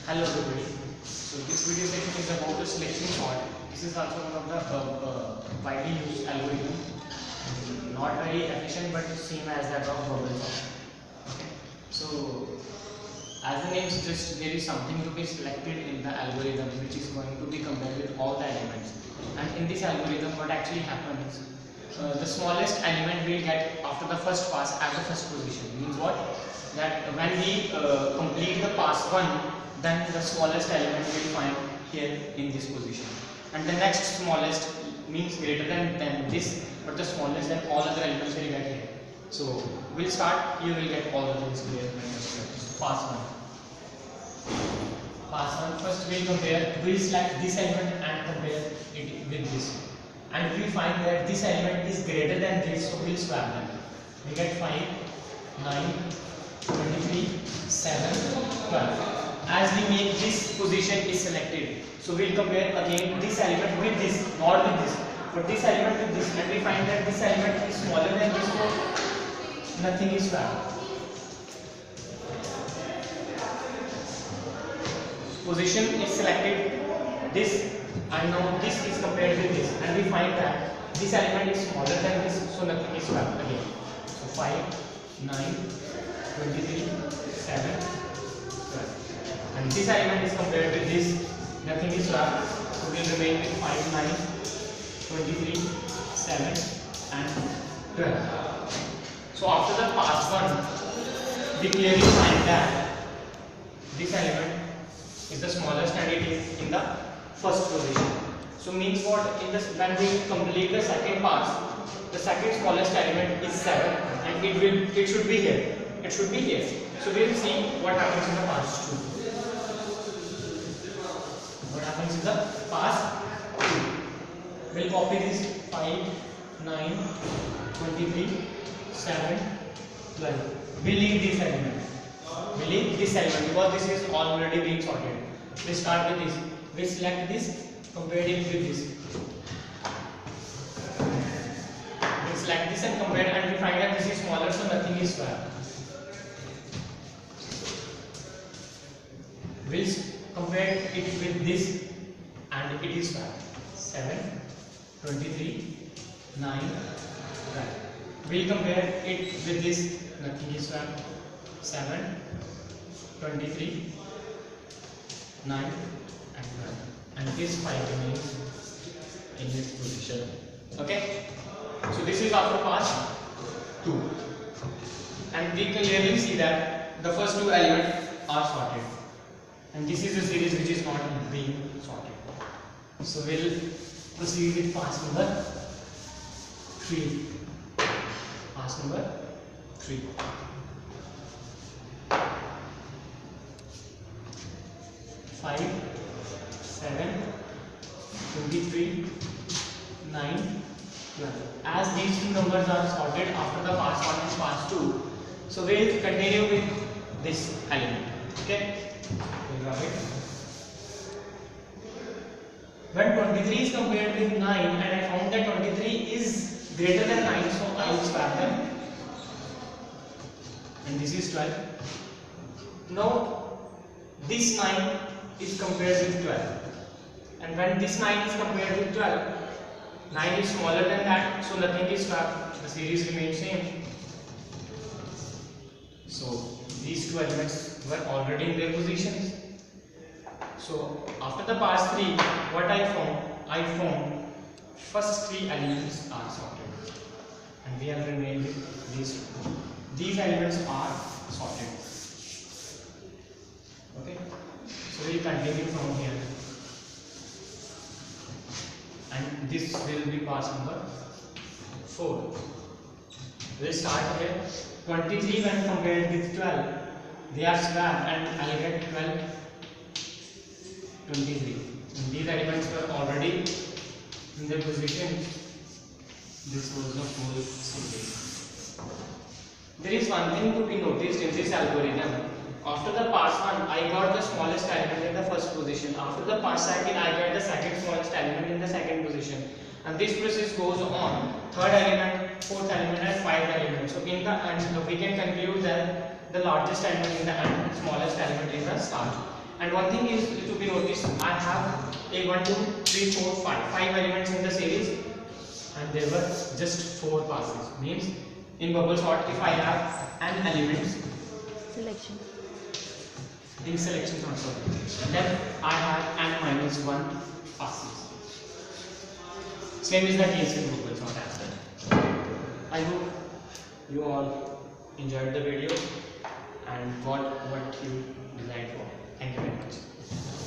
Hello everybody. So this video session is about the selection sort. This is also one of the widely used algorithm. Not very efficient but same as that of bubble sort. Okay. So as the name suggests, there is something to be selected in the algorithm which is going to be compared with all the elements. And in this algorithm, what actually happens? The smallest element will get after the first pass at the first position. Means what? That when we complete the pass 1, then the smallest element will find here in this position, and the next smallest means greater than this, but the smallest than all other elements will get here. So we'll start. You will get all the things clear. Pass 1. First we'll compare. We'll select this element and compare it with this, and if we find that this element is greater than this, so we'll swap them. We get 5, 9, 23, 7, 12. As we make this position is selected, so we'll compare again this element with this, not with this, but this element with this, and we find that this element is smaller than this, so nothing is swapped. Position is selected, this, and now this is compared with this, and we find that this element is smaller than this, so nothing is swapped again. So 5, 9, 23, 7, 12. And this element is compared with this, nothing is swapped, so we will remain with 5, 9, 23, 7 and 12. So after the pass 1, we clearly find that this element is the smallest and it is in the first position. So means what? When we complete the second pass, the second smallest element is 7 and it should be here. It should be here. So we will see what happens in the pass 2. What happens in the pass 2? We'll copy this 5, 9, 23, 7, 12. We leave this element. We leave this element because this is already being sorted. We start with this. We select this, compare it with this. We select this and compare, and we find that this is smaller, so nothing is swapped. We'll compare it with this, and it is swapped. 7, 23, 9, 12. We'll compare it with this, nothing is swapped. 7, 23, 9 and 12. And this 5 remains in this position. Okay? So this is after pass 2. And we clearly see that the first 2 elements are sorted. And this is a series which is not being sorted. So we'll proceed with pass number 3. Pass number 3. 5, 7, 23, 9, 12. As these 2 numbers are sorted after the pass 1 and pass 2, so we will continue with this element. Okay? We'll rub it. When 23 is compared with 9, and I found that 23 is greater than 9, so I will swap them. And this is 12. Now, this 9 is compared with 12, and when this 9 is compared with 12, 9 is smaller than that, so nothing is swapped. The series remains same. So these 2 elements were already in their positions. So after the pass 3, what I found first 3 elements are sorted, and we have remained with these 2. These elements are sorted. Okay. So we will continue from here, and this will be pass number 4. We will start here. 23 when compared with 12, they are swapped, and I will get 12, 23. And these elements were already in their position. This was the whole series. There is one thing to be noticed in this algorithm. After the pass 1, I got the smallest element in the first position. After the pass 2, I get the second smallest element in the second position. And this process goes on. Third element, fourth element, and 5th element. So in the end, we can conclude that the largest element in the end, smallest element in the start. And one thing is to be noticed, I have a 1, 2, 3, 4, 5. 5 elements in the series, and there were just 4 passes. Means in bubble sort, if I have an element Selection. in selection sort, then I have n minus 1 passes. Same is the case in bubble sort as well. I hope you all enjoyed the video and got what you desired for. Thank you very much.